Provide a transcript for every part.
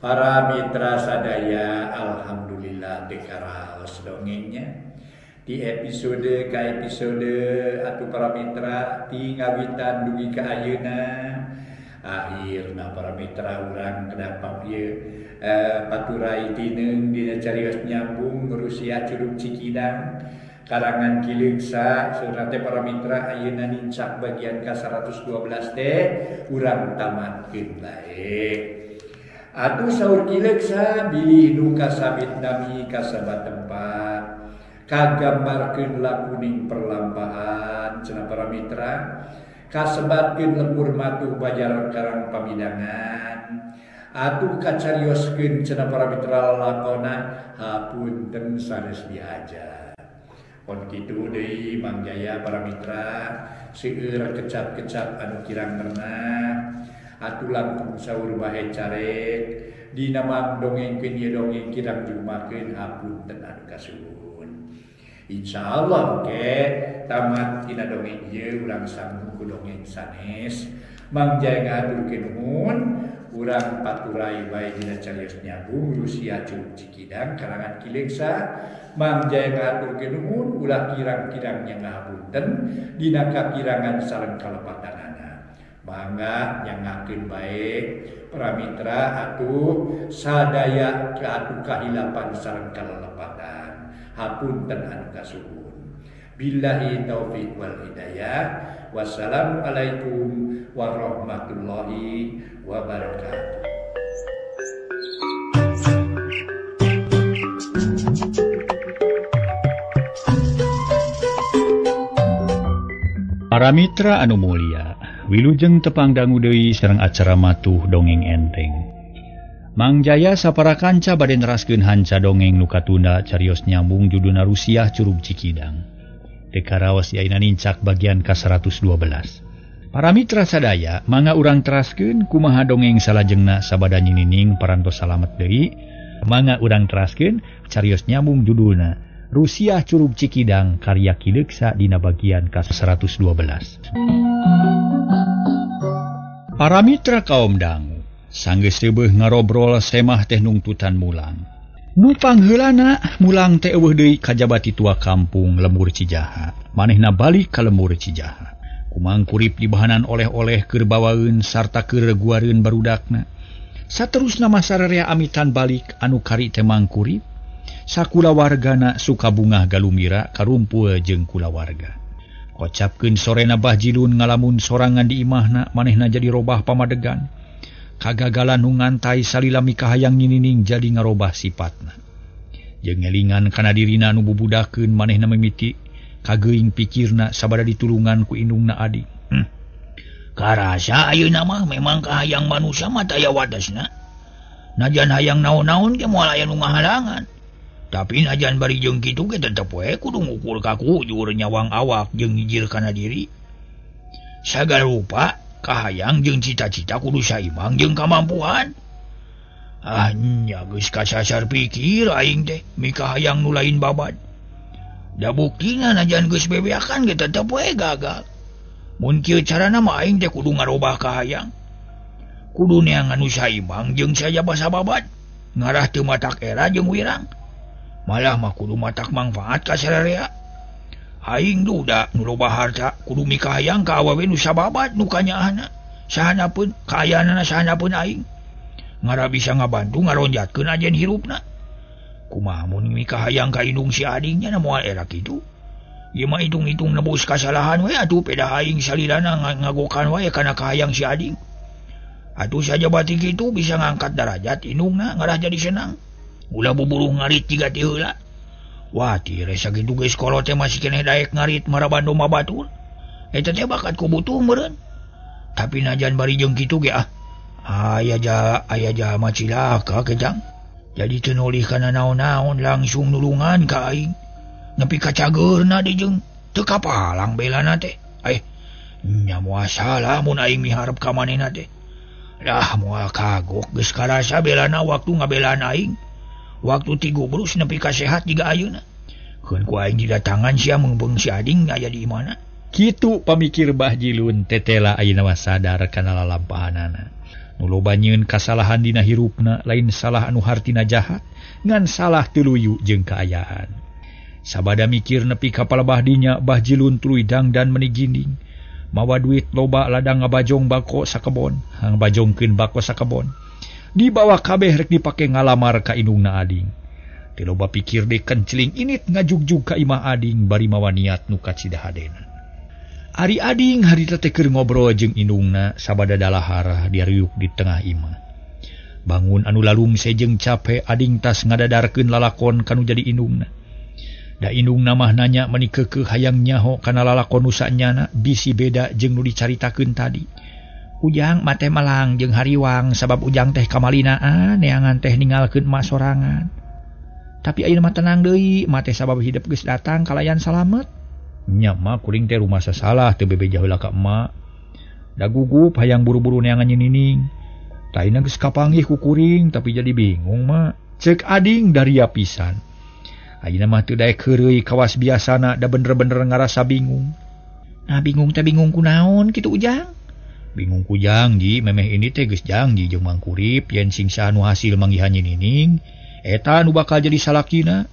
Para mitra sadaya, alhamdulillah dekaraos dongengnya. Di episode ka episode atuh para mitra ti ngawitan dugi ka ayeuna. Akhirna para mitra urang kedapa ieu paturai tineung dina carios nyambung Rusia Curug Cikidang karangan Kileungsa surat para mitra ayeuna nincak bagian ka 112 teh urang tamatkeun bae. Atuh saur Kileungsa bilih nu kasabit nami kasabat tempat kagambarkeun lakuning perlampahan cenah para mitra kasebatkeun lembur matuh bajaran karang pamidangan atuh kacarioskeun cenah para mitra lakona hapunten sanes diajar. Pon kitu deui Mang Jaya para mitra seueur kecap-kecap anu kirang pernah atuh langkung saur bahe carek dina mang dongengkeun ieu dongeng kirang jumakeun hapunten anu kasuhun. Insyaallah ke tamat tina dongeng ieu urang sanggup ku dongeng sanes Mang Jaya ngaturkeun nuhun urang paturai bae dina carios nyambung Rusia Curug Cikidang karangan Kileungsa. Mang Jaya ngaturkeun nuhun ulah kirang-kirangnya ngapunten dina kakirangan sareng kalepatanana. Mangga nyangakeun bae para mitra atuh sadaya atuh kahilapan sareng kalelepatan hapunten anu kasuhun. Billahi taufiq wal hidayah. Wassalamualaikum warahmatullahi wabarakatuh. Para mitra anu mulia, wilujeng tepangdangu deui sareng acara matuh dongeng enteng. Mang Jaya sapara kanca bade neraskeun hanca dongeng nu katunda carios nyambung judulna Rusia Curug Cikidang. Dekaraos ayeuna nincak bagian ka 112. Para mitra sadaya, mangga urang teraskeun kumaha dongeng salajengna sabada nyinining parantos salamet deui. Mangga urang teraskeun carios nyambung judulna Rusia Curug Cikidang karya Kileungsa dina bagian ka 112. Para mitra kaum dangu, sanggeus teu ngarobrol semah teh nungtutan mulang. Nu pangheulana mulang teh eueuh deui ka jabati tua kampung Lembur Cijaha. Manehna balik ka Lembur Cijaha. Kumang kurip dibahanan oleh-oleh keur bawaeun sarta keur guareun barudakna. Saterusna masararea amitan balik anu kari teh mangkurip. Sakulawargana suka bungah galumira karumpul jeung kulawarga. Kocapkeun sorena Bahjilun ngalamun sorangan di imahna manehna jadi robah pamadegan. Kagagalan nu ngantai salila mikahayang nyinining jadi ngarobah sifatna. Jeung ngelingan kana dirina nu bubudakeun manehna mimiti kageuing pikirna sabada ditulungan ku indungna adik. Karasa ayeuna mah memang kahayang manusia mah taya wadasna. Najan hayang naon-naon ge moal aya nu ngahalangan. Tapi najan bari jeung kitu ge tetep we kudu ngukur ka kujur nyawang awak jeung ngijil kana diri. Sagala rupa kahayang jeung cita-cita kudu saimbang jeung kamampuan. Nya geus kasasar pikir aing teh mikahayang nu lain babad. Da buktina najan geus bebeakan ge tetep we gagal. Mun kieu carana mah aing teh kudu ngarobah kahayang. Kudu neangan nu saimbang jeung sajaba sababad. Ngarah teu matak era jeung wirang. Malah mah kudu matak manfaat ka sararea. Aing duda nu loba harta kudu mikahayang ka awewe nu sababad nu kanyaahna. Sahanapeun kaayaanana sahanapeun aing. Ngara bisa ngabantu ngaronjatkeun ajen hirupna. Kumaha mun mikahayang ka indung si adingnya na moal era kitu. Ieu mah hitung-hitung nebus kasalahan we atuh peda aing salilana ngagokan wae kana kahayang si ading. Atuh saja bati kitu bisa ngangkat derajat indungna ngarah jadi senang. Ulah buburuh ngarit tiga ti heula. Wah, ti resa kitu geus kolot teh masih keneh daek ngarit marabando mabatur. Eta teh bakat ku butuh meureun. Tapi najan bari jeung kitu ge aya mah cilaka kejang. Jadi teu nolih kana naon-naon langsung nulungan ka aing. Nepi ka cageurna deui jeung teu kapalang belana teh. Nya moal salah mun aing miharep ka manehna teh. Lah moal kagok geus karasa belana waktu ngabelaan aing. Waktu ti gubrus nepi ka sehat jiga ayeuna. Keun ku aing didatangan sia meungbeung si ading aya di imana. Kitu pamikir Bahjilun tetela ayeuna mah sadar kana lalampahanana. Nu loba nyieun kasalahan dina hirupna lain salah anu hartina jahat ngan salah tuluyu jeung kaayaan. Sabada mikir nepi ka palebah dinya Bah Jilun tuluy dangdan meuni ginding. Mawa duit loba ladang ngabajong bako sakebon, hang bajongkeun bako sakebon. Dibawa kabeh rek dipake ngalamar ka indungna ading. Teu loba pikir deui kenceling init ngajugjug ka imah ading bari mawa niat nu kacidahadenan. Ari ading harita teh keur ngobrol jeung indungna sabada dalahar diariuk di tengah imah. Bangun anu lalung sejeng capek ading tas ngadadarkeun lalakon kanu jadi indungna. Da indungna mah nanya meuni keukeuh hayang nyaho kana lalakon nu sanyana bisi beda jeung nu dicaritakeun tadi. Ujang mah teh malang jeung hariwang sabab ujang teh kamalinaan neangan teh ninggalkeun emak sorangan. Tapi ayeuna mah tenang deui, mah teh sabab hidup geus datang kalayan salamet. Nya mah kuring teh rumah sasalah teu bebeja heula ka emak. Da gugup hayang buru-buru neangan nyinining. Taina geus kapanggih ku kuring tapi jadi bingung mah. Ceuk ading daria pisan. Ayeuna mah teu daek heureuy kawas biasana da bener-bener ngarasa bingung. Nah bingung teh bingung kunaon kitu ujang? Bingung ku janji memeh ini teh geus janji jeung Mang Kurip yen singsa anu hasil manggihan nyinining eta nu bakal jadi salakina.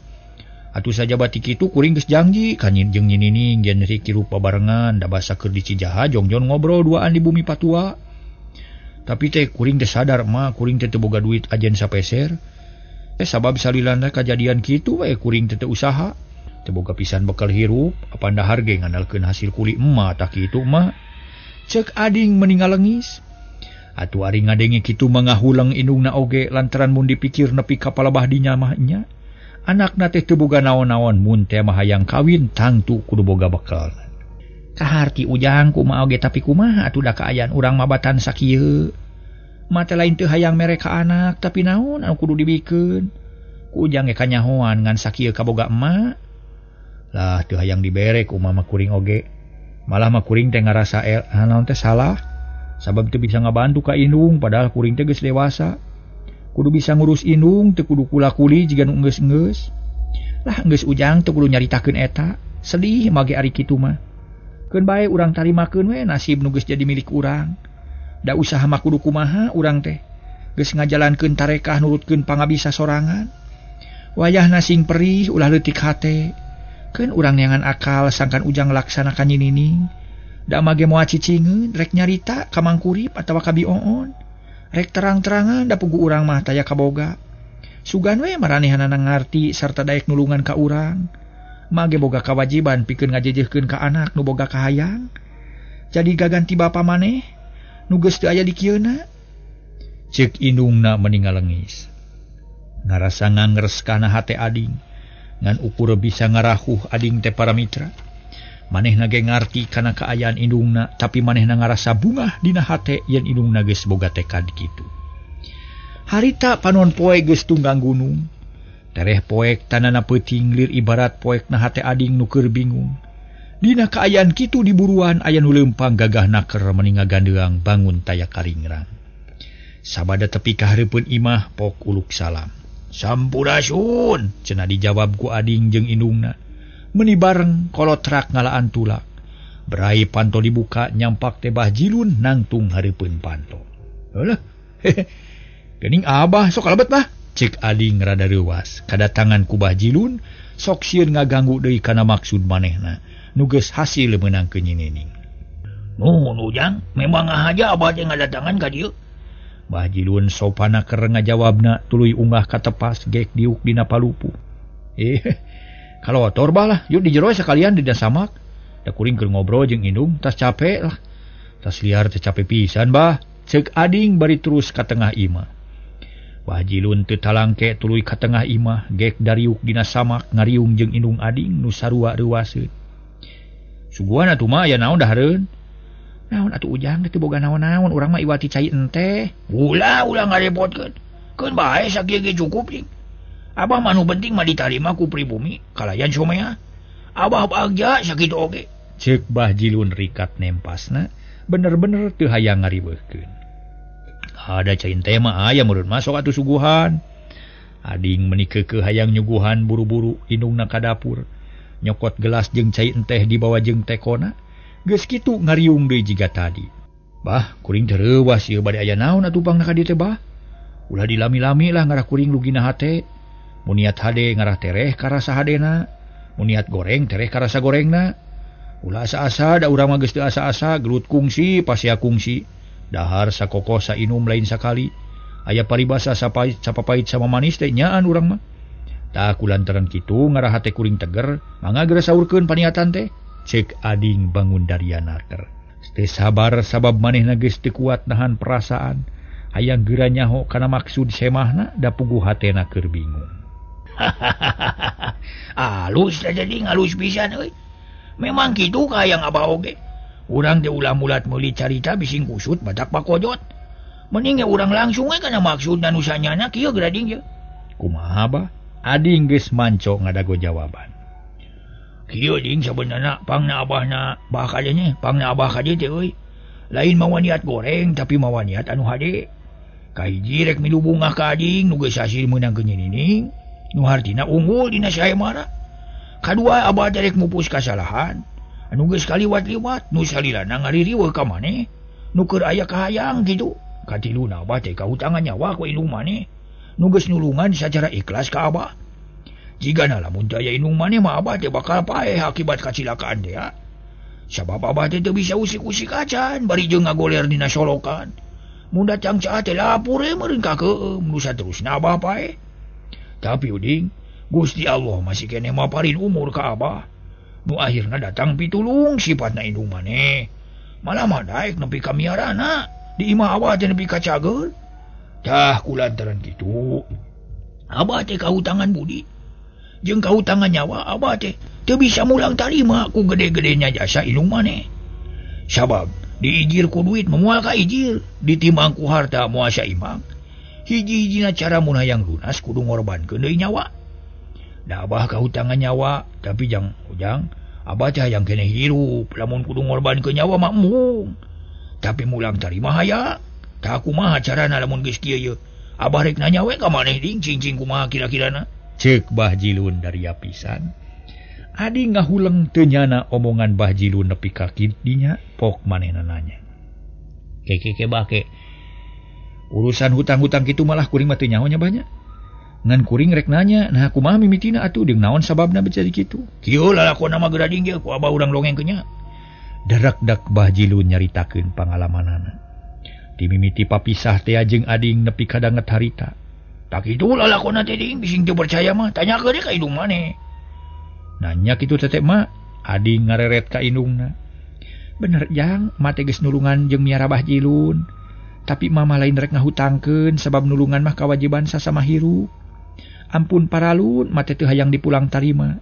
Atuh saja bati kitu kuring geus janji ka jeung nyinining yen riki rupa barengan da basa keur di Cijaha jongjon ngobrol duaan di bumi patua. Tapi teh kuring teh sadar mah kuring teh teu boga duit ajen sapeser. Sabab salilana kajadian kitu we kuring teu usaha. Teu boga pisan bekal hirup apanda harge ngandalkeun hasil kuli emak tak kitu mah. Ceuk ading meuni ngalengis. Atuh ari ngadenge kitu mangahuleng indungna oge lantaran mun dipikir nepi ka palebah dinya mah nya. Anakna teh teu boga naon-naon mun teh mah hayang kawin tangtu kudu boga bekal. Kaharti ujang kumaha oge tapi kumaha atuh da kaayaan urang mabatan sakieu. Mah teh lain teu hayang mere ka anak tapi naon anu kudu dibikeun. Ku ujang ge kanyahoan ngan sakieu kaboga emak. Lah teu hayang dibere ku mama kuring oge. Malah mah kuring teh ngarasa naon teh salah. Sabab teu bisa ngabantu ka indung padahal kuring teh geus dewasa. Kudu bisa ngurus indung teu kudu kula-kuli jiga nu enggeus-enggeus. Lah enggeus ujang teu kudu nyaritakeun eta. Sedih mage ari kitu mah. Keun bae urang tarimakeun we nasib nu geus jadi milik urang. Da usaha mah kudu kumaha urang teh. Geus ngajalankeun tarekah nurutkeun pangabisa sorangan. Wayahna sing perih ulah leutik hate. Keun urang neangan akal sangkan ujang laksanakan nyinining. Da mage moal cicingeun rek nyarita ka Mang Kurip atawa ka Bioon. Rek terang-terangan da pugu urang mah taya kaboga. Sugan we maranehanana ngarti sarta daek nulungan ka urang. Mage boga kawajiban pikeun ngajejehkeun ka anak nu boga kahayang. Jadi gaganti bapa maneh nu geus teu aya di kieuna. Ceuk indungna meuni ngalengis. Ngarasa ngangres kana hate ading. Ngan ukur bisa ngarahuh ading teh para mitra. Manehna ge ngarti kana kaayaan indungna tapi manehna ngarasa bungah dina hate yen indungna geus boga tekad kitu. Harita panon poe geus tunggang gunung. Tereh poek tanana peuting lir ibarat poekna hate ading nu keur bingung. Dina kaayaan kitu diburuan aya nu leumpang gagah naker meuni ngagandeuang bangun taya karingrang. Sabada tepi ka hareupeun imah pok uluk salam. Sampurasun cenah dijawab ku ading jeung indungna. Meuni bareng kolotrak ngalaan tulak. Berai panto dibuka nyampak teh Bah Jilun nangtung hareupeun panto. Heulah. Geuning abah sok kalebet bah. Ceuk ading rada reuwas. Kadatangan ku Bah Jilun sok sieun ngaganggu deui kana maksud manehna. Nu geus hasil meunangkeun nyinining. Nuhun ujang, memang aja abah teh ngadatangan ka dieu. Bah Jilun sopana keur ngajawabna tuluy unggah ka tepas geek diuk dina palupu. Kalau otor bah lah, yuk di jero sekalian di dasamak. Da kuring keur ngobrol jeung indung, tas capek lah. Tas liar teh capek pisan bah. Ceuk ading bari terus ka tengah imah. Bah Jilun teu talangke tuluy ka tengah imah, geek dariuk dina samak ngariung jeung indung ading nu sarua reuwaseun. Suguhan atuh mah aya naon dahareun? Naon atuh ujang teu boga naon-naon, urang mah iwati cai ente. Ulah ngarepotkeun. Keun bae sakieu ge cukup cing. Abah mah nu penting mah ditarima ku pribumi kalayan somea. Abah bagja sakitu oge. Ceuk Bah Jilun rikat nempasna, bener-bener teu hayang ngaribeuhkeun. Ada cai teh mah aya meureun mah sok atuh suguhan. Ading meuni keukeuh hayang nyuguhan buru-buru indungna ka dapur. Nyokot gelas jeung cai teh dibawa jeung tekona. Geus kitu ngariung deui jiga tadi. Bah, kuring tereuwas ieu bade aya naon atuh pangna ka dieu teh bah. Ulah dilami-lami lah ngarah kuring lugina hate. Mun niat hade ngarah tereh ka rasa hadena, mun niat goreng tereh ka rasa gorengna. Ulah asa-asa da urang mah geus teu asa-asa gelut kungsi pasea kungsi. Dahar sakoko sainum lain sakali. Aya paribasa sapapait sama manis teh nyaan urang mah. Tah kulantaran kitu ngarah hate kuring teger, mangga geura saurkeun paniatan teh. Cek Ading bangun dari anaker. Teu sabar sabab manehna geus teu kuat nahan perasaan. Hayang geura nyaho kana maksud semahna da puguh hatena keur bingung. Alus da jadi ngalus pisan euy. Memang kitu ka hayang abah oge. Urang teh ulah mulat meuli carita bising kusut badak pakojot. Mending ge urang langsung we kana maksudna nu sanyana kieu grading ye. Kumaha bah? Ading geus manco ngadago jawaban. Kieu ding sabenerna pangna abahna bah ka dieu nya, pangna abah ka dieu teh euy. Lain mawa niat goreng tapi mawa niat anu hade. Kahiji rek milu bunga ka ading nu geus hasil meunang keunining, nu hartina unggul dina saemara. Kadua abah teh rek mupus kasalahan, anu geus kaliwat-liwat, nu salilana ngaririweuh ka maneh, nu keur aya kahayang kitu. Katiluna abah teh kahutangan nyawa ku indung maneh, nu geus nulungan sacara ikhlas ka abah. Jigana lamun teu aya indung maneh mah abah teh bakal paeh akibat kacilakaan teh. Sabab abah teh teu bisa usik-usik acan bari jeung ngagoler dina solokan. Mun datang caah teh lapur meureun ka keueum nu saterusna abah paeh. Tapi uding, Gusti Allah masih kene maparin umur ka abah. Nu akhirna datang pitulung sifatna indung maneh. Malah mah daek nepi ka miarana, di imah abah teh nepi ka cageul. Tah kulantaran kitu, abah teh kahutangan budi. Jeung kahutangan nyawa abah teh teu bisa mulang tarima ku gede-gedenya jasa indung maneh. Sabab diijir ku duit memual ka ijir, ditimbang ku harta moal saimbang. Hiji-hijina cara mun hayang lunas kudu ngorbankeun deui nyawa. Da abah kahutangan nyawa, tapi jang ujang abah teh hayang keneh hirup, lamun kudu ngorbankeun nyawa mah embung. Tapi mulang tarima hayang. Tah kumaha carana lamun geus kieu ye? Abah rek nanya we ka maneh ding cing-cing kumaha kira-kirana? Ceuk Bah Jilun dari apisan. Adi ngahuleng teu nyana omongan Bah Jilun nepi ka kidinya, pok manehna nanya. Ke Bah ke. Urusan hutang-hutang kitu malah kuring mah teu nyaho nya banyak. Ngan kuring rek nanya, nah kumaha mimitina atuh deung naon sababna jadi kitu? Kieu lalakonna mah grading ge ku abah urang dongeng nya. Darak-dak Bah Jilun nyaritakeun pangalamanana. Dimimiti papisah teh jeung ading nepi ka danget harita. Tak kitu lalakonna teh ding bising teu percaya mah tanyakeun deui ka indung maneh. Nanya kitu teh mah ading ngareret ka indungna. Bener jang, mah teh geus nulungan jeung miara Bah Jilun. Tapi mama lain rek ngahutangkeun sabab nulungan mah kawajiban sasama hirup. Ampun paralun, mah teh teu hayang dipulang tarima.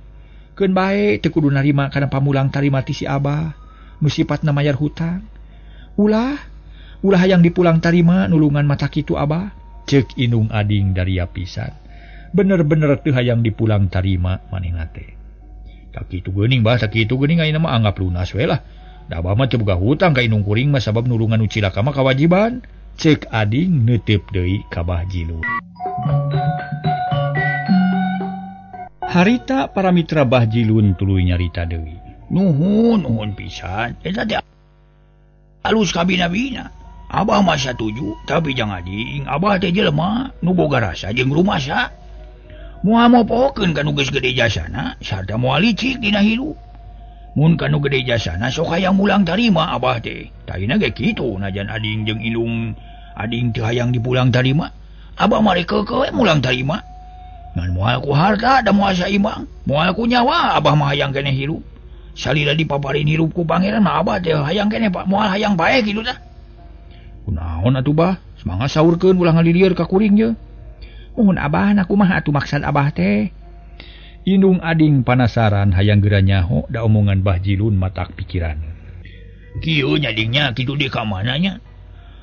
Keun bae teu kudu narima kana pamulang tarima ti si abah, nu sipatna mayar hutang. Ulah hayang dipulang tarima nulungan mata kitu abah. Ceuk indung ading dari apisan. Bener-bener teu hayang dipulang tarima manehna teh. Tak kitu geuning bah, tak kitu geuning ayeuna mah anggap lunas we lah. Da abah mah teu boga hutang ka indung kuring mah sabab nulungan nu cilaka mah kawajiban. Ceuk ading neuteup deui ka Bah Jilun. Harita para mitra Bah Jilun tuluy nyarita deui. Nuhun pisan. Eta teh alus kabina-bina. Abah mah satuju, tapi jang ading, abah teh jelema nu boga rasa jeung rumasa. Moal mopokeun ka nu geus gede jasana, sarta moal licik dina hirup. Mun ka nu gede jasana sok hayang mulang tarima abah teh. Tayina ge kitu najan ading jeung indung ading teu hayang dipulang tarima. Abah mah rek keukeue mulang tarima. Ngan moal ku harta da moal saimbang, moal ku nyawa abah mah hayang keneh hirup. Salila dipaparin hirup ku pangeran mah abah teh hayang keneh moal hayang bae kitu tah. Kunaon atuh bah, semangat saurkeun ulah ngalilieur ka kuring je. Mohon abah na kumaha atuh maksud abah teh. Indung ading panasaran hayang geura nyaho da omongan Bah Jilun matak pikiran. Kieu nyadingnya kitu di ka mana nya?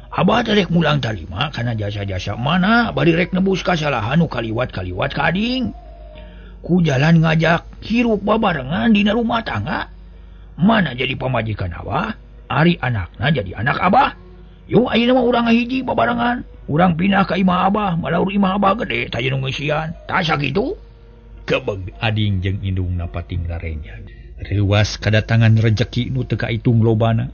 Abah teh rek mulang tarima kana jasa-jasa mana bari rek nebus kasalahan nu kaliwat-kaliwat ka ading. Ku jalan ngajak hirup babarengan dina rumah tangga. Mana jadi pamajikan abah, ari anakna jadi anak abah. Yo ayeuna mah urang ngahiji babarengan, urang pindah ka imah abah, malaur imah abah gede taya nu ngeusian. Tah sakitu? Kebeg ading jeung indungna pating larenjang. Reuas kadatangan rejeki nu teu kaitung lobana.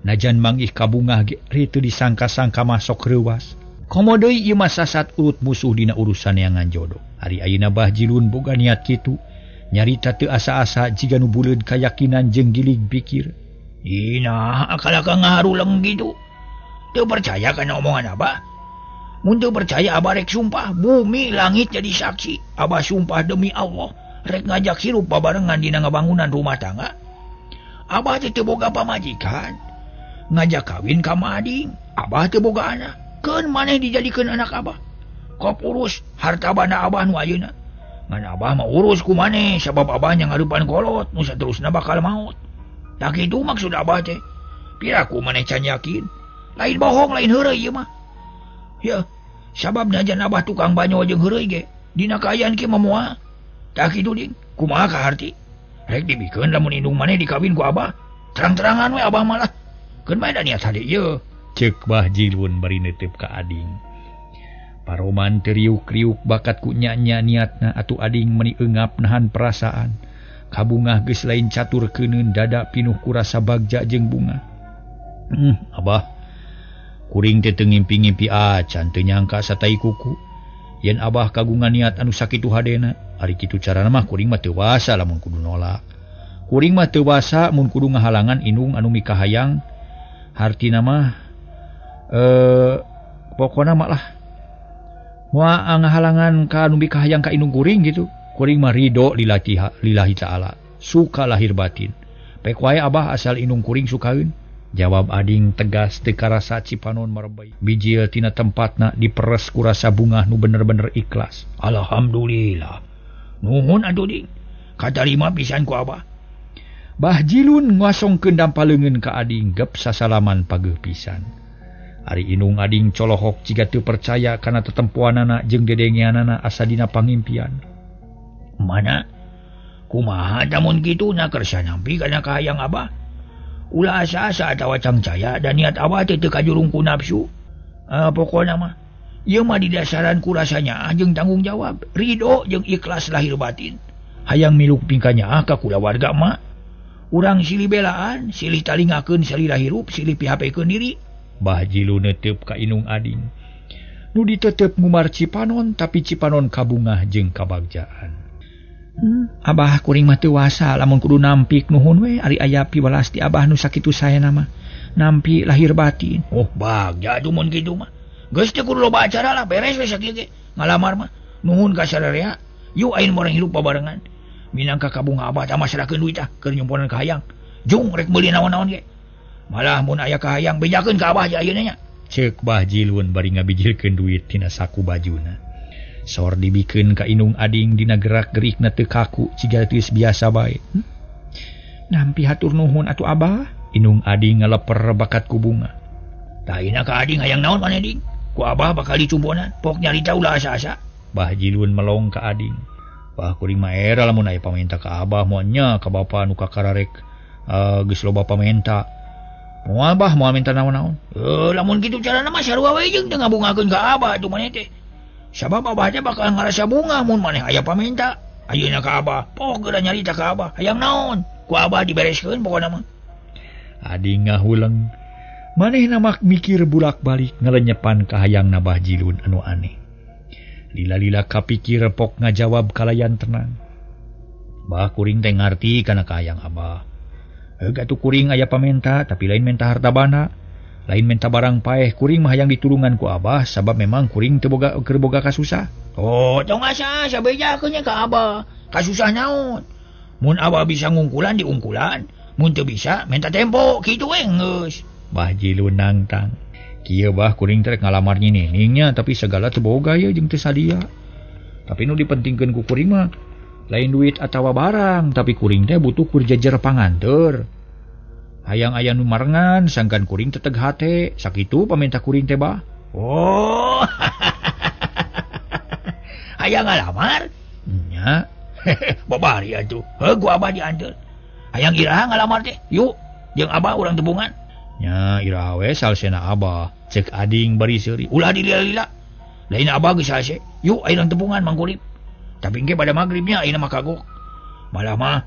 Najan mangih kabungah itu disangka-sangka masuk rewas. Komo deui ieu mah sasat urut musuh dina urusan yang jodoh. Ari ayeuna Bah Jilun boga niat kitu, nyarita teu asa-asa jiga nu buleud kayakinan jeung gilig pikir. Ina akal-akal ngaharuleng gitu. Teu percaya kana omongan Abah? Mun teu percaya Abah rek sumpah, bumi langit jadi saksi. Abah sumpah demi Allah, rek ngajak hirup babarengan dina ngabangunan rumah tangga. Abah teu boga pamajikan, ngajak kawin ka Mading. Abah teu boga anak. Keun maneh dijadikeun anak Abah. Kop urus harta bana Abah nu ayeuna. Ngan Abah mah urus ku maneh sabab Abah nya ngarupan kolot nu saterusna bakal maot. Tak kitu maksud Abah teh. Piraku maneh can yakin. Lain bohong lain heureuy ieu mah. Ya, sabab najan Abah tukang banyo jeung heureuy ge, dina kaayaan kieu mah moal. Tak kitu ding, kumaha kaharti? Rek dibikeun lamun indung maneh dikawin ku Abah. Terang-terangan we Abah malah. Keun bae da niat hade ieu. Cek Bah Jilun bari neuteup ka Ading. Paroman teriuk-riuk bakat ku nya-nya niatna atuh Ading meuni eungap nahan perasaan. Kabungah geus lain catur keuneun dada pinuh ku rasa bagja jeung bunga. Abah, kuring teh teu ngimpi-ngimpi acan teu nyangka satai kuku. Yen Abah kagungan niat anu sakitu hadena, ari kitu carana mah kuring mah teu wasa lamun kudu nolak. Kuring mah teu wasa mun kudu ngahalangan indung anu mikahayang. Hartina mah pokona mak lah moal ngahalangan ka anu mikahayang ka indung kuring gitu. Kuring mah ridho lillahi ta'ala, suka lahir batin. Pek wae Abah asal indung kuring sukaeun. Jawab Ading tegas teu karasa cipanon marebay. Bijil tina tempatna diperes ku rasa bunga nu bener-bener ikhlas. Alhamdulillah. Nuhun atuh ding. Katarima pisan ku Abah. Bah Jilun ngosongkeun dampaleungeun ka Ading gep sasalaman pageuh pisan. Ari indung Ading colohok jiga teu percaya kana tetempuanana jeung dedengeanana asa dina pangimpian. Mana? Kumaha tamun kitu na kersa nampi kana kahayang Abah? Ulah asa-asa atawa cangcaya dan niat Abah teu kajurung ku nafsu. Pokona mah ieu mah didasaran ku rasanya jeung tanggung jawab, ridho jeung ikhlas lahir batin. Hayang miluk pingkanya ka kulawarga mah. Urang silih belaan, silih talingakeun salira hirup, silih pihapekeun diri. Bah Jilun neuteup ka indung Ading. Nu diteuteup ngumar cipanon tapi cipanon kabungah jeung kabagjaan. Abah kuring mah teu wasa lamun kudu nampik nuhun we ari aya piwelas ti Abah nu sakitu saena mah. Nampi lahir batin. Oh bagja atuh mun kitu mah. Geus teh kudu loba acara lah beres we sakieu ge. Ngalamar mah nuhun ka sadarea. Yu ayeuna moreng hirup babarengan. Minangka kabungah Abah tah masrakeun duit tah keur nyumponan ka hayang. Jung rek meuli naon-naon ge. Malah mun aya ka hayang bejakeun ka Abah ayeuna nya. Ceuk Bah Jilun bari ngabijilkeun duit tina saku bajuna. Sor dibikeun ka indung Ading dina gerak-gerikna teu kaku ciga geus biasa bae. Nampi hatur nuhun atuh Abah. Indung Ading ngaleper bakat ku bunga. Tah ina ka Ading hayang naon maneh ding? Ku Abah bakal dicumbonan, pok nyarita ulah asa-asa. Bah Jilun melong ka Ading. Bah kuring mah era lamun aya pamenta ka Abah moal nya ka bapa nu kakararek geus loba pamenta. Moal Bah moal minta naon-naon. Lamun kitu carana mah sarua we jeung teu ngabungakeun ka Abah atuh maneh teh. Sabab Abah teh bakal ngarasa bunga mun maneh aya pamenta. Ayeuna ka Abah, pok geura nyarita ka Abah. Hayang naon? Ku Abah dibereskeun pokona mah. Ading ngahuleng. Manehna mak mikir bulak-balik ngalenyepan ka hayangna Bah Jilun anu aneh. Lila-lila kapikir pok ngajawab kalayan tenang. Bah kuring teh ngarti kana ka hayang Abah. Atuh kuring aya pamenta tapi lain menta harta bana. Lain menta barang paeh, kuring mah hayang ditulungan ku Abah sabab memang kuring teu boga keur boga kasusah. Oh, tong asa bejakeun nya ka Abah. Kasusah naon? Mun Abah bisa ngungkulan diungkulan, mun teu bisa menta tempo kitu we geus. Bah Jilun nangtang. Kieu Bah kuring teh ngalamar nyininingnya tapi segala teu boga ye jeung teu sadia. Tapi nu dipentingkeun ku kuring mah lain duit atawa barang, tapi kuring teh butuh kur jejer panganteur. Hayang aya nu marengan sangkan kuring teteg hate, sakitu pamenta kuring teh Bah. Oh. Hayang ngalamar? Nya. Babari atuh. Ku Abah dianteur. Hayang iraha ngalamar teh? Yuk, jeung Abah urang tebungan. Nya iraha we salsena Abah. Cek Ading bari seuri. Ulah dilila-lila. Lain Abah geus salse. Yuk ayeuna tebungan mangkurip. Tapi engke pada magribnya ayeuna mah kagok. Malah mah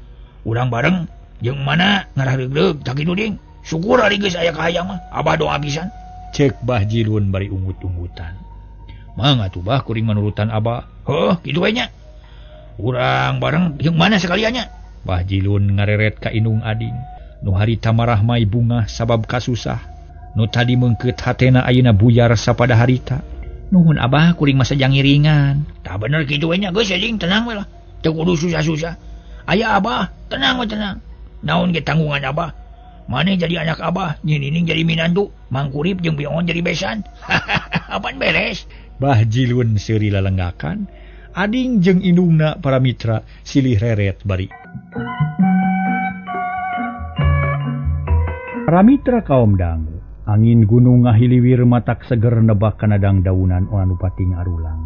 urang bareng jeung mana ngarahreug tak kitu ding. syukur ari geus aya ka hayang mah abah doa pisan cek Bah Jilun bari ungut-ungutan. Mang atuh bah kuring manurutan abah. Heuh kitu we nya. Urang bareng jeung mana sekaliannya. Bah Jilun ngareret ka indung ading. Nu harita marah mai bunga sabab kasusah. Nu tadi meungkeut hatena ayeuna buyar sapada harita. Nuhun abah kuring masa jangiringan. Tah bener kitu we nya geus anjing tenang we lah. Teu kudu susah-susah. Aya abah, tenang we tenang. Naon ge tanggungan abah? Mane jadi anak abah, Nining jadi minantu, Mang Kurip jeung Biongon jadi besan. Apaan beres? Bah Jilun seuri lalenggakan, ading jeung indungna para mitra silih reret bari. Para mitra kaum dangu, angin gunung ngahiliwir matak seger nebak kanadang daunan anu pating arulang.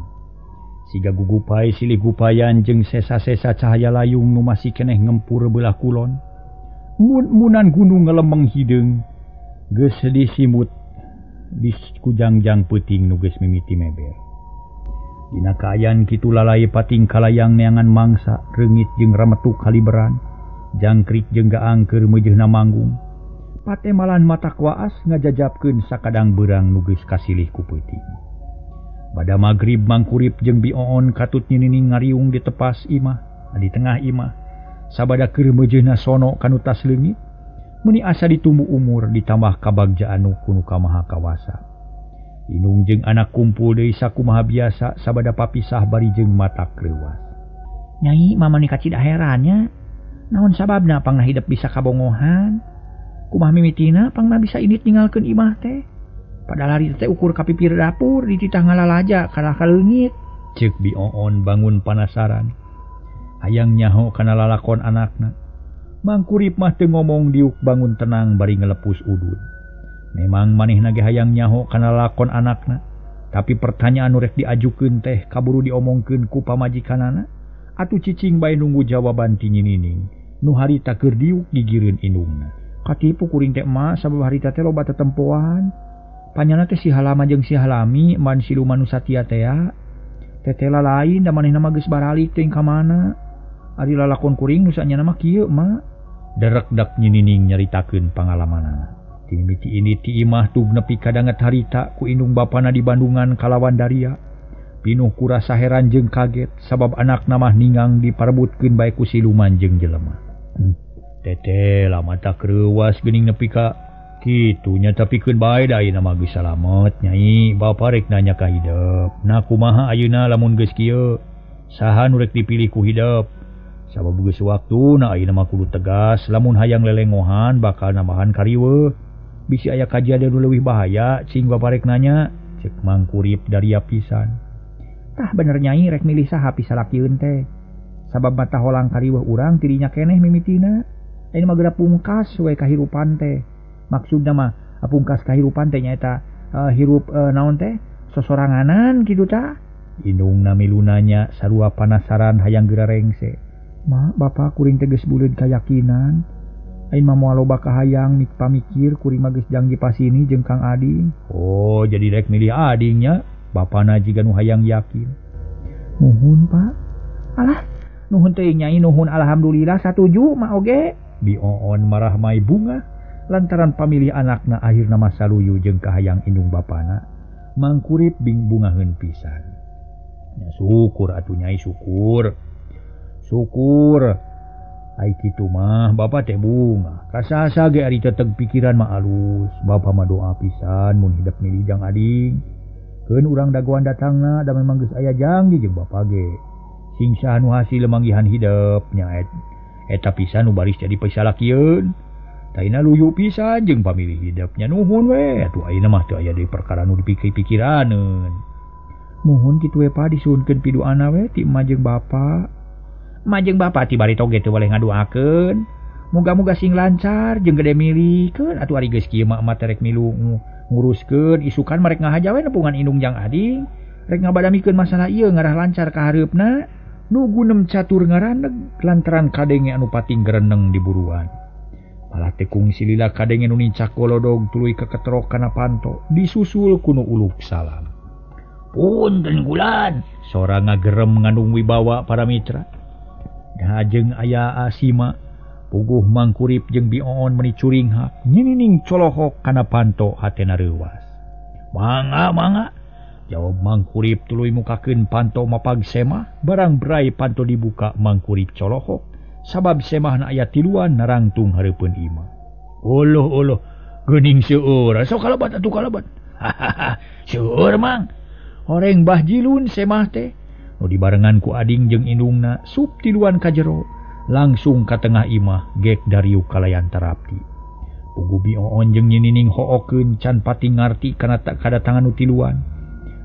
Siga gugupai silih gupayan jeung sesa-sesa cahaya layung nu masih keneh ngempur belah kulon. Munan gunung ngelembeng hideung geus disimut di kujangjang peuting nu geus mimiti meber. Dina kaayan kitu lalai pating kalayang neangan mangsa reungit jeung rametuk kaliberan, jangkrik jeung gaang keur meujeuhna manggung. Patemalan matak waas ngajajabkeun sakadang beurang nu geus kasilih ku peuting. Bada magrib Mang Kurip jeung Biongon katut Nining ngariung di tepas imah, di tengah imah. Sabada keur meujeuhna sono kanu tas leungit, meuni asa ditumbu umur ditambah kabagjaan nu kuno kamaha kawasa. Inung jeung anak kumpul deui sakumaha biasa sabada papisah bari jeung matak leuwas. Nyai mamani kacida herannya, naon sababna pangna hidup bisa kabongohan? Kumaha mimitina pangna bisa init ninggalkeun imah teh? Padahal hari teh ukur ka pipir dapur di titah ngalalaja kana kaleungit. Ceuk Biongon bangun panasaran. Hayang nyaho kana lalakon anakna. Mang Kurip mah teu ngomong diuk bangun tenang bari ngelepus udud. Memang manehna ge hayang nyaho kana lalakon anakna, tapi pertanyaan nu rek diajukeun teh kaburu diomongkeun ku pamajikanana atuh cicing bae nunggu jawaban ti Nining. Nu harita keur diuk gigireun indungna. Katipu kuring teh emak sabab harita teh loba tetempoan. Panyana teh si halama jeung si halami man siluman nu satia teh. Tetela lain da manehna mah geus baralik teuing ka mana. Ari lalakon kuring nu sanyana mah kieu mak. Derek-dek Nining nyaritakeun pangalamanana. Ti mimiti ini ti imah tug nepi ka danget harita ku indung bapana di Bandungan kalawan Daria. Pinuh ku rasa heran jeung kaget sabab anakna mah ningang diparebutkeun bae ku siluman jeung jelema. Tetela mata kreuwas geuning nepi ka kitu nya tapikeun bae da ayeuna mah geus salamet Nyai. Bapa rek nanya ka hideup. Nah kumaha ayeuna lamun geus kieu? Saha nu rek dipilih ku hideup? Sabab geus waktuna ayeuna mah kudu tegas, lamun hayang lelengohan bakal nambahan kariweuh. Bisi aya kajadian nu leuwih bahaya, cing bapa rek nanya, cek Mang Kurip dari pisan. Tah bener Nyai rek milih saha pisalakieun teh. Sabab mata holang kariweuh urang tidinya keneh mimitina. Ayeuna mah geura pungkas we kahirupan teh. Maksudna mah pungkas kahirupan teh nyaeta hirup naon teh? Sosoranganan kitu tah. Indungna milu nanya sarua panasaran hayang geura rengse. Ma, bapa kuring teges buleud kayakinan. Ain mah moal loba kahayang nik pamikir kuring mah geus jangji pasini jeung Kang Ading. Oh, jadi rek milih adingnya. Bapana jiga nu hayang yakin. Nuhun, Pak. Alah, nuhun teuing Nyai, nuhun alhamdulillah satuju mah oge. Biongon marah mai bunga lantaran pamilih anakna akhirna mah saluyu jeung kahayang indung bapana. Mang Kurip bing bungaheun pisan. Ya syukur atuh Nyai, syukur. Syukur. Ai kitu mah bapa teh bunga. Kasasa ge ari teteg pikiran mah alus. Bapa mah doa pisan mun hidup milih jang ading. Keun urang dagoan datangna da memang geus aya janji jeung bapa ge. Sing saha nu hasil manggihan hidup nya eta pisan nu baris jadi pisalakieun. Taina luyu pisan jeung pamilih hidupnya nuhun we. Atuh ayeuna mah teu aya deui perkara nu dipikir-pikiraneun. Muhun kitu we Pa disuhunkeun pidoana we ti emak jeung bapa. Majeng bapa ti bari toge teu boleh ngadoakeun. Muga-muga sing lancar jeung gede milikeun atuh ari geus kieu mah teh rek milu nguruskeun isukan marek ngahaja we nepungan indung jang ading. Rek ngabadamikeun masalah ieu ngarah lancar ka hareupna. Nu gunem catur ngaraneg lantaran kadenge anu pating gereneng di buruan. Malah teh kungsi lila kadenge nu nincak golodog tuluy keketrok kana panto disusul kuno uluk salam. Punten Gulan, sora ngagerem ngandung wibawa para mitra. Hajeng aya asima Puguh Mangkurip jeung Bioon meni curing hak nyinining colohok kana panto hatena reuwas. Mangga, jawab Mangkurip tuluy mukakeun panto mapag semah barang berai panto dibuka Mangkurip colohok sabab semahna aya tiluan narangtung hareupeun imah. Uluh, geuning seueur, sok kalabat atuh kalabat. Hahaha, seueur mang. Horeng Bah Jilun semah teh nu dibarengan ku ading jeung indungna sup tiluan ka jero. Langsung ka tengah imah gek dariuk kalayan tarapti. Puguh Bioon jeung nyinining hookeun can pati ngarti kana kadatangan nu tiluan.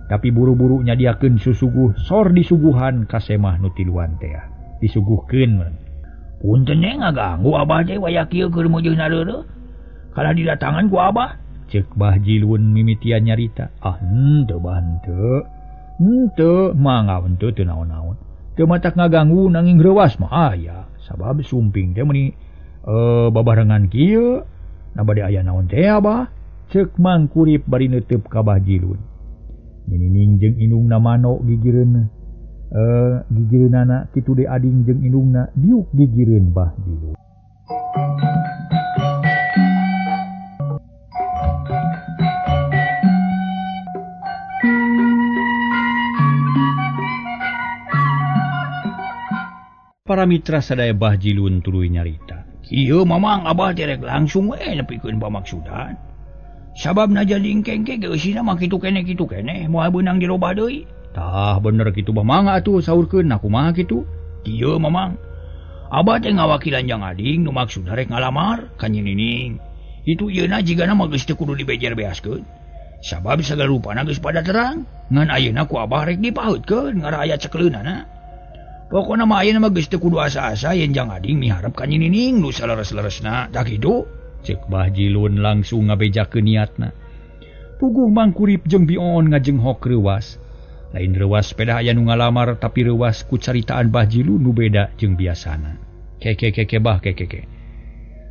Tapi buru-buru nyadiakeun susuguh sor disuguhan ka semah nu tiluan teh. Disuguhkeun. Punten nya ngaganggu abah teh waya kieu keur mujeuh nareureuh. Kala didatangan ku abah, ceuk Bah Jilun mimitian nyarita. Henteu bah henteu. Henteu, mangga henteu teu naon-naon. Teu matak ngaganggu nanging reuwas mah aya. Sabab sumping teh meni babarengan kieu na bade aya naon teh abah, ceuk Mangkurip bari neuteub ka Bah Jilun. Nyinining jeung indungna mano gigireunana kitu de ading jeung indungna diuk gigireun Bah Jilun. Para mitra sadaya Bah Jilun tuluy nyarita. Kieu mamang abah terek langsung we nepikeun pamaksudan. Sabab najading kengke geusina mah kitu keneh moal beunang dirobah deui. Tah bener kitu mamang atuh saurkeun na kumaha kitu? Kieu mamang. Abah teh ngawakilan jang ading nu maksud rek ngalamar ka nyinining. Itu ieuna jigana mah geus teu kudu dibejer beaskeun. Sabab sagala rupana geus pada terang. Ngan ayeuna ku abah rek dipaeutkeun ngara aya cekleunana. Pokona mah ayeuna mah geus teu kudu asa-asa yen jang ading miharep ka nyinining nu saleres-leresna. Da kitu, ceuk Bah Jilun langsung ngabejakeun niatna. Puguh Mangkurip jeung Bioon ngajenghok reuwas. Lain reuwas sepeda aya nu ngalamar tapi reuwas ku caritaan Bah Jilun nu beda jeung biasana. Keke bah keke.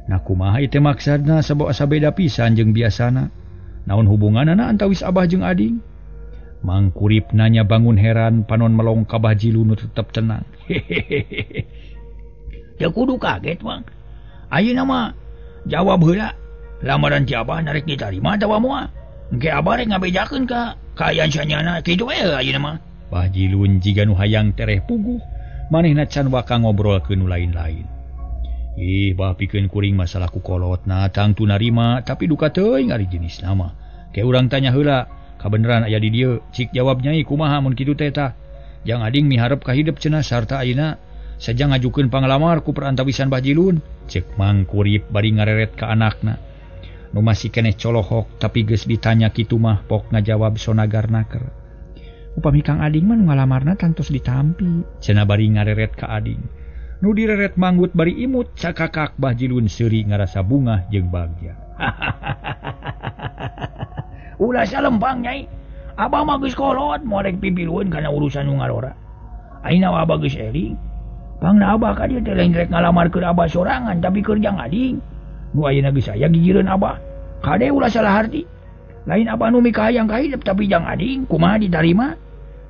Nah kumaha ieu teh maksudna sabeda pisan jeung biasana? Naon hubunganna antawis abah jeung ading? Mangkurip nanya bangun heran panon melong ka Bah Jilun nu tetep tenang. Hehehe. Teu kudu kaget, Mang. Ayeuna mah jawab heula. Lamaran ti abah narek ditarima atawa moal? Engke abah rek ngabejakeun ka kaayaan sanyana kitu we ayeuna mah. Bah Jilun jiga nu hayang tereh puguh, manehna can waka ngobrolkeun nu lain-lain. Ih, bah pikeun kuring masalah ku kolotna tangtu narima tapi duka teuing ari jenisna mah. Ke urang tanya heula. Kabeneran aya di dieu, cik jawab Nyai kumaha mun kitu teh tah. Jang ading miharep ka hideep cenah sarta ayeuna saja ngajukeun panglamar ku perantawisan Bah Jilun. Ceuk Mangkurip bari ngareret ka anakna. Nu masih keneh colohok tapi geus ditanya kitu mah pok ngajawab sonagarna keur. Upami Kang Ading mah nu ngalamarna tantos ditampi. Cenah bari ngareret ka ading. Nu direret manggut bari imut cakakak Bah Jilun seuri ngarasa bungah jeung bagja. Ulah salempang Nyai. Abah mah geus kolot moal rek pipilueun kana urusan nu ngarora. Ayeuna abah geus eling. Pangna abah ka dieu teh lain rek ngalamarkeun abah sorangan tapi keur jang ading. Nu ayeuna geus aya gigireun abah. Kade ulah salah harti. Lain abah nu mika hayang ka hideep tapi jang ading kumaha ditarima?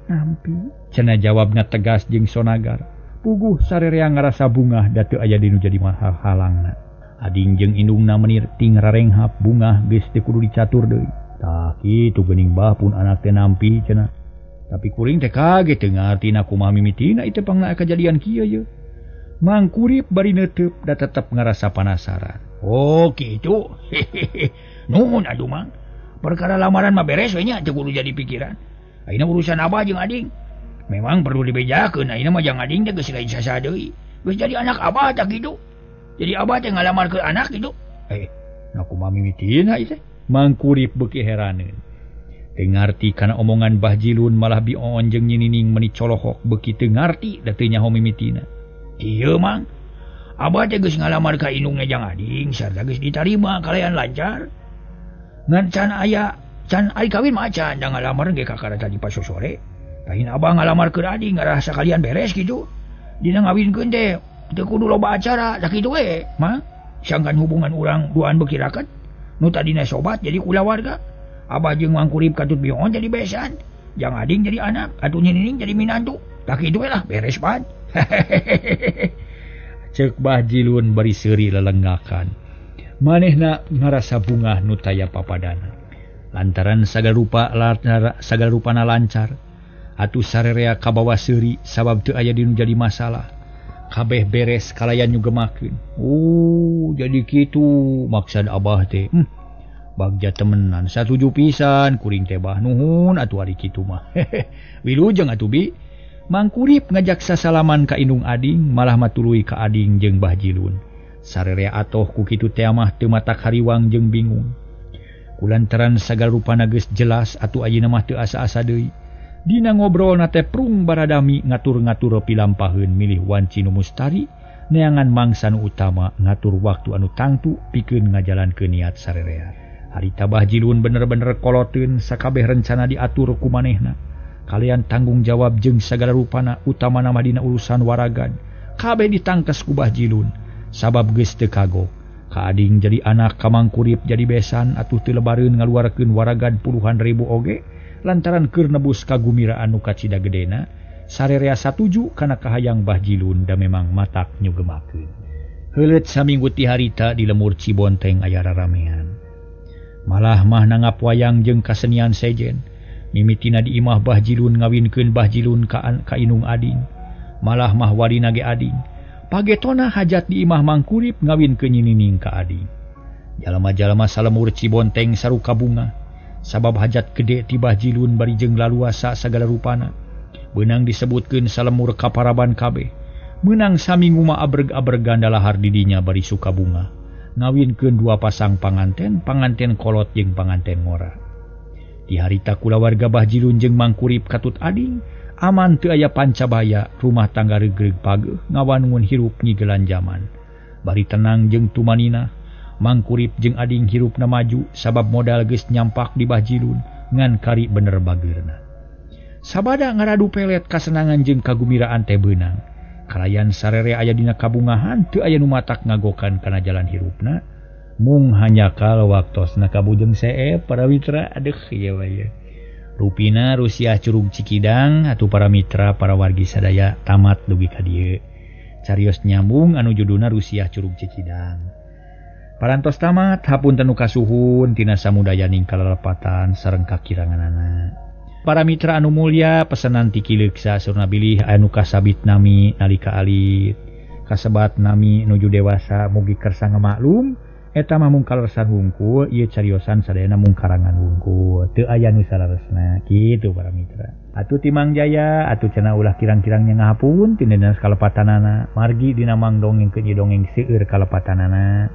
Nampi. Cenah jawabna tegas jeung sonagar. Puguh sarerea ngarasa bungah da teu aya dinu jadi halangna. Ading jeung indungna menir ting rarenghap bungah geus teu kudu dicatur deui. Tah kitu geuning bah pun anak teh nampi cenah. Tapi kuring teh kaget teu ngartina kumaha mimitina ieu pangna kajadian kieu ye. Mangkurip bari neuteub da tetep ngarasa penasaran. Oh kitu. Nuhun atuh Mang. Perkara lamaran mah beres we nya teu kudu jadi pikiran. Ayeuna urusan abah jeung ading memang perlu dibejakeun. Ayeuna mah jang ading teh geus lain saha deui. Geus jadi anak abah tah kitu. Jadi abah teh ngalamar ke anak kitu. Nah kumaha mimitina ieu teh? Mangkurip beuki heraneun. Teu ngarti kana omongan Bah Jilun malah Bioon jeung nyinining meni colohok beuki teu ngarti da teu nyaho mimitina. Ieu Mang, abah teh geus ngalamar ka indungna jang ading sarta geus ditarima kalayan lancar. Ngan can ari kawin mah can da ngalamar ge ka kareta di pasosore. Lain abah ngalamar ke ading ngarasa kalian beres kitu. Dina ngawinkeun teh teu kudu loba acara da kitu we, Mang. Sangkan hubungan urang duaan bekirakeun. Nu tadina sobat jadi kulawarga. Abah jeung Mangkurip katut Bioon jadi besan. Jang ading jadi anak, atuh nyinining jadi minantu. Tak kitu we lah beres pan. cek Bahjilun bari seuri lelenggakan. Manehna ngarasa bungah nu taya papadana. Lantaran sagala rupana lancar, atuh sarerea kabawa seuri sabab teu aya dinu jadi masalah. Kabeh beres kalayan nyugemakeun. Jadi kitu maksud Abah teh. Bagja temenan satuju pisan kuring teh bah nuhun atuh ari kitu mah. Wilujeng atuh bi. Mang Kurip ngajak sasalaman ka indung ading malah matuluy ka ading jeung Bahjilun. Sarerea atoh ku kitu teh mah teu matak hariwang jeung bingung. Kulantaran sagala rupana geus jelas atuh ayeuna mah teu asa-asa deui. Dina ngobrolna teh prung baradami ngatur-ngatur pilampaheun milih wanci nu mustari neangan mangsa nu utama ngatur waktu anu tangtu pikeun ngajalankeun niat sarerea. Harita Bahjilun bener-bener koloteun sakabeh rencana diatur ku manehna. Kalian tanggung jawab jeung sagala rupana utama nama dina urusan waragan kabeh ditangkes ku Bahjilun sabab geus teu kagok ka ading jadi anak ka Mang Kurip jadi besan atuh teu lebareun ngaluarkeun waragan puluhan ribu oge lantaran keur nebus kagumiraan nu kacida gedena. Sarerea satuju kana kahayang Bahjilun da memang matak nyugemakeun. Heuleut saminggu ti harita di lemur Cibonteng aya raramean. Malah mah nangap wayang jeung kasenian sejen. Mimitina di imah Bahjilun ngawinkeun Bahjilun ka indung ading. Malah mah walina ge ading. Pagetona hajat di imah Mang Kurip ngawinkeun nyinining ka ading. Jalma-jalma salemur Cibonteng saruka bunga. Sabab hajat gede ti Bahjilun bari jeung laluasa sagala rupana. Beunang disebutkeun salemur kaparaban kabeh. Meunang saminggu mah abreg-abreg gandalahar di dinya bari suka bunga. Ngawinkeun dua pasang panganten kolot jeung panganten ngora. Di harita kulawarga Bahjilun jeung Mang Kurip katut ading, aman teu aya pancabaya, rumah tangga regreg pageuh ngawangun hirup nyigelan zaman. Bari tenang jeung tumanina, Mang Kurip jeung ading hirupna maju sabab modal geus nyampak di Bahjilun ngan kari bener bageurna. Sabada ngaradu pelet kasenangan jeung kagumiraan teh beunang. Kalayan sarere aya dina kabungahan teu aya nu matak ngagokan kana jalan hirupna. Mung hanya kal waktosna kabujeng see para mitra aduh ieu we. Rupina Rusiah Curug Cikidang atuh para mitra para wargi sadaya tamat dugi ka dieu. Carios nyambung anu judulna Rusiah Curug Cikidang. Parantos tamat hapunten nu kasuhun tina samudayaning kalelepatan sareng kakiranganana. Para mitra anu mulya pesanan ti kileuksa surna bilih anu kasabit nami nalika alit. Kasebat nami nuju dewasa mugi kersa ngamaklum. Eta mah mung kalersan hungkul, ieu cariosan sadayana mung karangan hungkul. Teu aya nu salaresna, kitu para mitra. Atuh ti Mang Jaya, atuh cenah ulah kirang-kirangnya ngahapun tindeuna kalepatanana, margi dina Mang dongengkeun ieu dongeng seueur kalepatanana.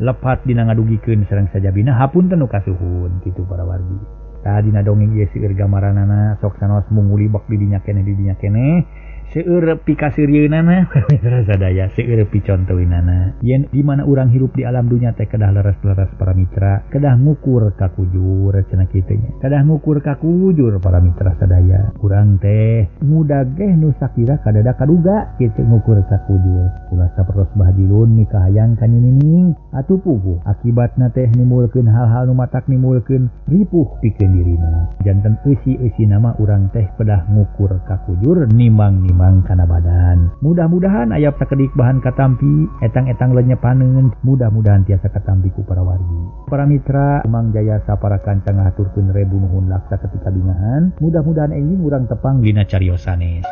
Lepat dina ngadugikeun sareng sajabina hapunten nu kasuhun kitu para wargi. Tah dina dongeng ieu seueur gamaranana sok sanaos mung ulibek di dinya keneh. Seueur pikasirieunana mitra sadaya seueur picontoinana yen di mana urang hirup di alam dunya teh kedah leres-leres para mitra kedah ngukur ka kujur cenah kitu nya kedah ngukur ka kujur para mitra sadaya urang teh mudah ge nu sakira kadada kaduga kitu ngukur ka kujur ulah sapertos Bahjilun mikahayang ka nyinining atuh puguh akibatna teh nimulkeun hal-hal nu matak nimulkeun ripuh pikeun dirina janten eusi-eusina mah urang teh kedah ngukur ka kujur nimbang kana badan. Mudah-mudahan aya sakedik bahan katampi etang-etang lenyepaneun mudah-mudahan tiasa katampi ku para wargi. Para mitra Mang Jaya sapara kancang ngaturkeun rebu nuhun laksa ketika bingahan. Mudah-mudahan enjing urang tepang dina cariosanes.